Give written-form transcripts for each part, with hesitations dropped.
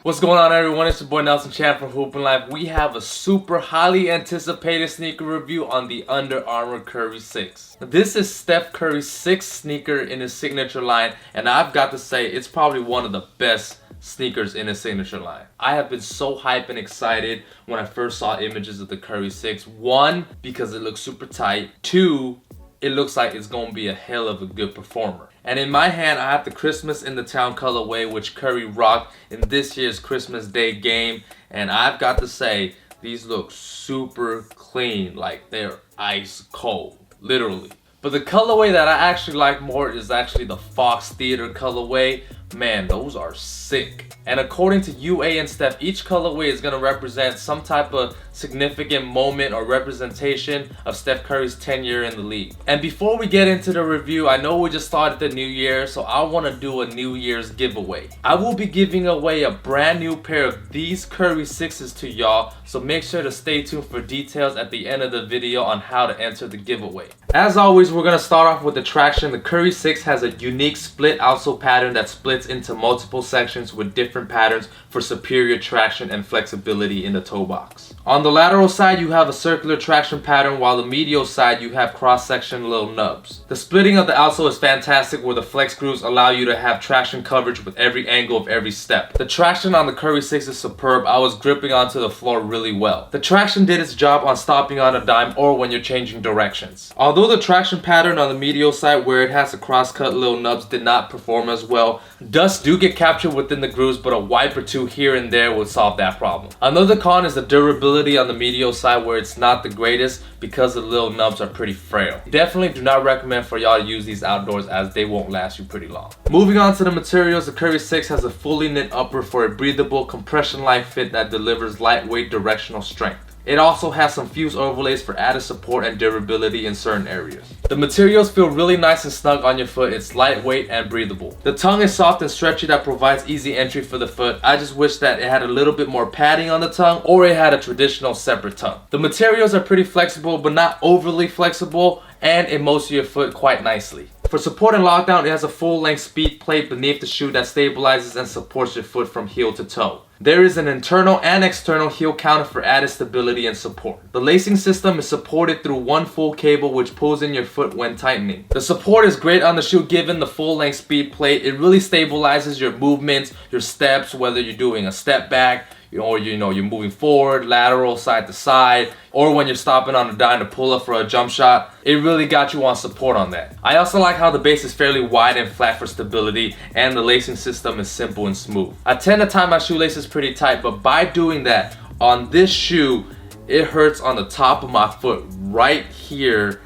What's going on, everyone? It's your boy Nelson Chan from Hoopin' Life. We have a super highly anticipated sneaker review on the Under Armour Curry 6. This is Steph Curry's 6th sneaker in his signature line, and I've got to say it's probably one of the best sneakers in his signature line. I have been so hyped and excited when I first saw images of the Curry 6. One, because it looks super tight. Two, it looks like it's going to be a hell of a good performer. And in my hand, I have the Christmas in the Town colorway, which Curry rocked in this year's Christmas Day game. And I've got to say, these look super clean, like they're ice cold, literally. But the colorway that I actually like more is actually the Fox Theater colorway. Man, those are sick. And according to UA and Steph, each colorway is going to represent some type of significant moment or representation of Steph Curry's tenure in the league. And before we get into the review, I know we just started the new year, so I want to do a New Year's giveaway. I will be giving away a brand new pair of these Curry 6s to y'all, so make sure to stay tuned for details at the end of the video on how to enter the giveaway. As always, we're going to start off with the traction. The Curry 6 has a unique split outsole pattern that splits into multiple sections with different patterns for superior traction and flexibility in the toe box. On the lateral side, you have a circular traction pattern, while the medial side, you have cross-section little nubs. The splitting of the outsole is fantastic, where the flex grooves allow you to have traction coverage with every angle of every step. The traction on the Curry 6 is superb. I was gripping onto the floor really well. The traction did its job on stopping on a dime or when you're changing directions. Although the traction pattern on the medial side, where it has the cross-cut little nubs, did not perform as well, dust do get captured within the grooves, but a wipe or two here and there would solve that problem. Another con is the durability on the medial side, where it's not the greatest because the little nubs are pretty frail. Definitely do not recommend for y'all to use these outdoors, as they won't last you pretty long. Moving on to the materials, the Curry 6 has a fully knit upper for a breathable compression-like fit that delivers lightweight directional strength. It also has some fuse overlays for added support and durability in certain areas. The materials feel really nice and snug on your foot. It's lightweight and breathable. The tongue is soft and stretchy, that provides easy entry for the foot. I just wish that it had a little bit more padding on the tongue, or it had a traditional separate tongue. The materials are pretty flexible, but not overly flexible, and it mows your foot quite nicely. For support and lockdown, it has a full-length speed plate beneath the shoe that stabilizes and supports your foot from heel to toe. There is an internal and external heel counter for added stability and support. The lacing system is supported through one full cable, which pulls in your foot when tightening. The support is great on the shoe given the full-length speed plate. It really stabilizes your movements, your steps, whether you're doing a step back, or you're moving forward, lateral, side to side, or when you're stopping on a dime to pull up for a jump shot. It really got you on support on that. I also like how the base is fairly wide and flat for stability, and the lacing system is simple and smooth. I tend to tie my shoelaces pretty tight, but by doing that, on this shoe, it hurts on the top of my foot right here.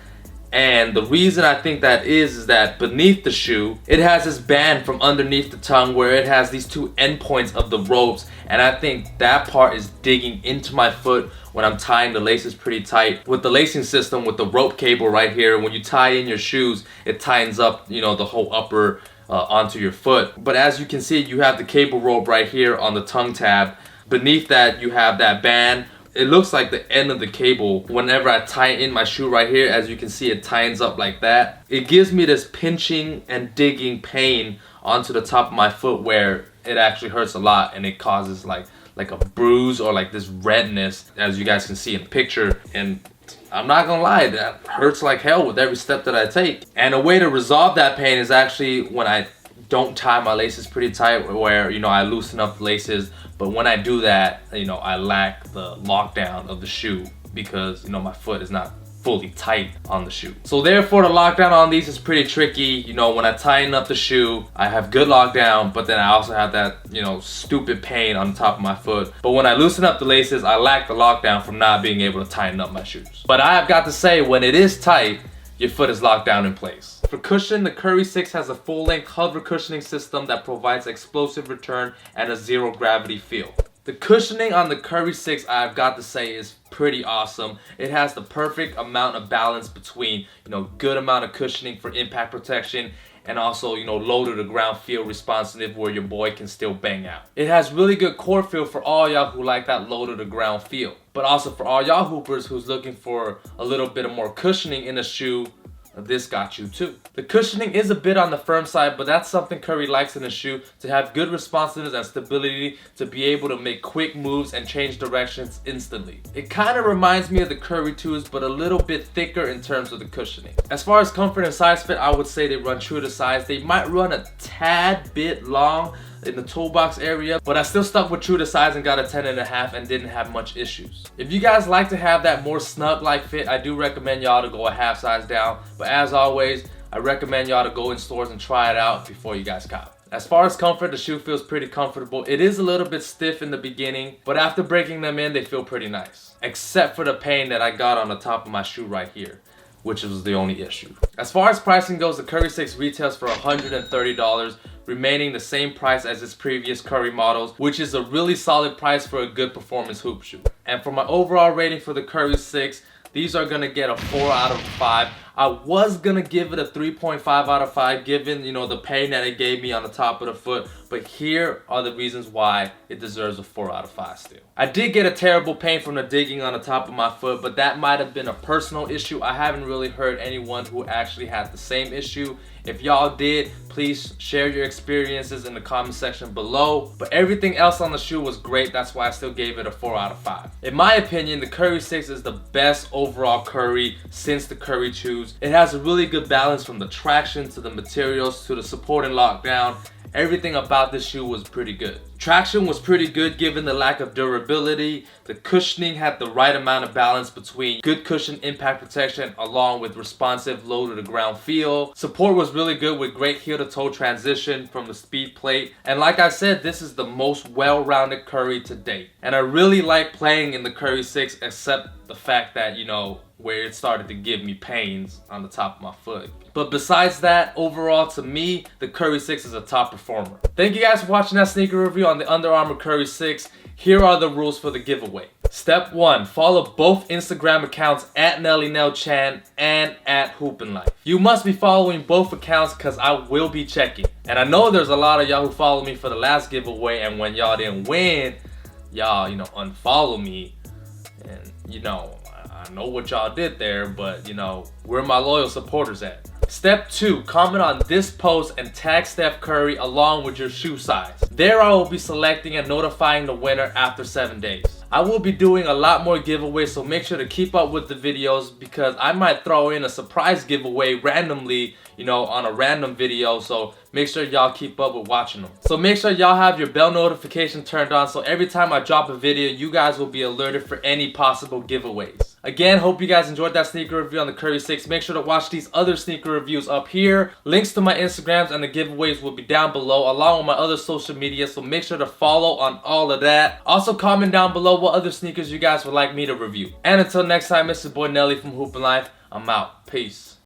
And the reason I think that is that beneath the shoe, it has this band from underneath the tongue where it has these two endpoints of the ropes, and I think that part is digging into my foot when I'm tying the laces pretty tight. With the lacing system, with the rope cable right here, when you tie in your shoes, it tightens up, the whole upper onto your foot. But as you can see, you have the cable rope right here on the tongue tab. Beneath that, you have that band. It looks like the end of the cable. Whenever I tie in my shoe right here, as you can see, it tightens up like that. It gives me this pinching and digging pain onto the top of my foot, where it actually hurts a lot, and it causes like a bruise or like this redness, as you guys can see in the picture. And I'm not gonna lie, that hurts like hell with every step that I take. And a way to resolve that pain is actually when I don't tie my laces pretty tight, where I loosen up the laces. But when I do that, I lack the lockdown of the shoe, because my foot is not fully tight on the shoe. So therefore, the lockdown on these is pretty tricky. When I tighten up the shoe, I have good lockdown, but then I also have that stupid pain on the top of my foot. But when I loosen up the laces, I lack the lockdown from not being able to tighten up my shoes. But I have got to say, when it is tight, your foot is locked down in place. For cushion, the Curry 6 has a full-length hover cushioning system that provides explosive return and a zero gravity feel. The cushioning on the Curry 6, I've got to say, is pretty awesome. It has the perfect amount of balance between, good amount of cushioning for impact protection, and also, low to the ground feel responsive, where your boy can still bang out. It has really good core feel for all y'all who like that low to the ground feel. But also for all y'all hoopers who's looking for a little bit of more cushioning in the shoe, this got you too. The cushioning is a bit on the firm side, but that's something Curry likes in a shoe, to have good responsiveness and stability, to be able to make quick moves and change directions instantly. It kind of reminds me of the Curry 2s, but a little bit thicker in terms of the cushioning. As far as comfort and size fit, I would say they run true to size. They might run a tad bit long in the toolbox area, but I still stuck with true to size and got a 10.5 and didn't have much issues. If you guys like to have that more snug like fit, I do recommend y'all to go a half size down, but as always, I recommend y'all to go in stores and try it out before you guys cop. As far as comfort, the shoe feels pretty comfortable. It is a little bit stiff in the beginning, but after breaking them in, they feel pretty nice. Except for the pain that I got on the top of my shoe right here, which was the only issue. As far as pricing goes, the Curry 6 retails for $130, remaining the same price as its previous Curry models, which is a really solid price for a good performance hoop shoe. And for my overall rating for the Curry 6, these are gonna get a 4 out of 5. I was gonna give it a 3.5 out of 5 given, the pain that it gave me on the top of the foot, but here are the reasons why it deserves a 4 out of 5 still. I did get a terrible pain from the digging on the top of my foot, but that might have been a personal issue. I haven't really heard anyone who actually had the same issue. If y'all did, please share your experiences in the comment section below. But everything else on the shoe was great. That's why I still gave it a 4 out of 5. In my opinion, the Curry 6 is the best overall Curry since the Curry 2s. It has a really good balance from the traction to the materials to the support and lockdown. Everything about this shoe was pretty good. Traction was pretty good given the lack of durability. The cushioning had the right amount of balance between good cushion impact protection along with responsive low to the ground feel. Support was really good with great heel to toe transition from the speed plate. And like I said, this is the most well-rounded Curry to date. And I really like playing in the Curry 6 except the fact that, where it started to give me pains on the top of my foot. But besides that, overall to me, the Curry 6 is a top performer. Thank you guys for watching that sneaker review on the Under Armour Curry 6. Here are the rules for the giveaway. Step 1, follow both Instagram accounts at NellyNellChan and at Hoopinlife. You must be following both accounts because I will be checking. And I know there's a lot of y'all who followed me for the last giveaway, and when y'all didn't win, y'all, unfollow me. And, I know what y'all did there, but, where my loyal supporters at? Step 2, comment on this post and tag Steph Curry along with your shoe size. There I will be selecting and notifying the winner after 7 days. I will be doing a lot more giveaways, so make sure to keep up with the videos because I might throw in a surprise giveaway randomly, on a random video, so make sure y'all keep up with watching them. So make sure y'all have your bell notification turned on so every time I drop a video, you guys will be alerted for any possible giveaways. Again, hope you guys enjoyed that sneaker review on the Curry 6. Make sure to watch these other sneaker reviews up here. Links to my Instagrams and the giveaways will be down below along with my other social media, so make sure to follow on all of that. Also comment down below what other sneakers you guys would like me to review. And until next time, it's your boy Nelly from Hoopin' Life. I'm out. Peace.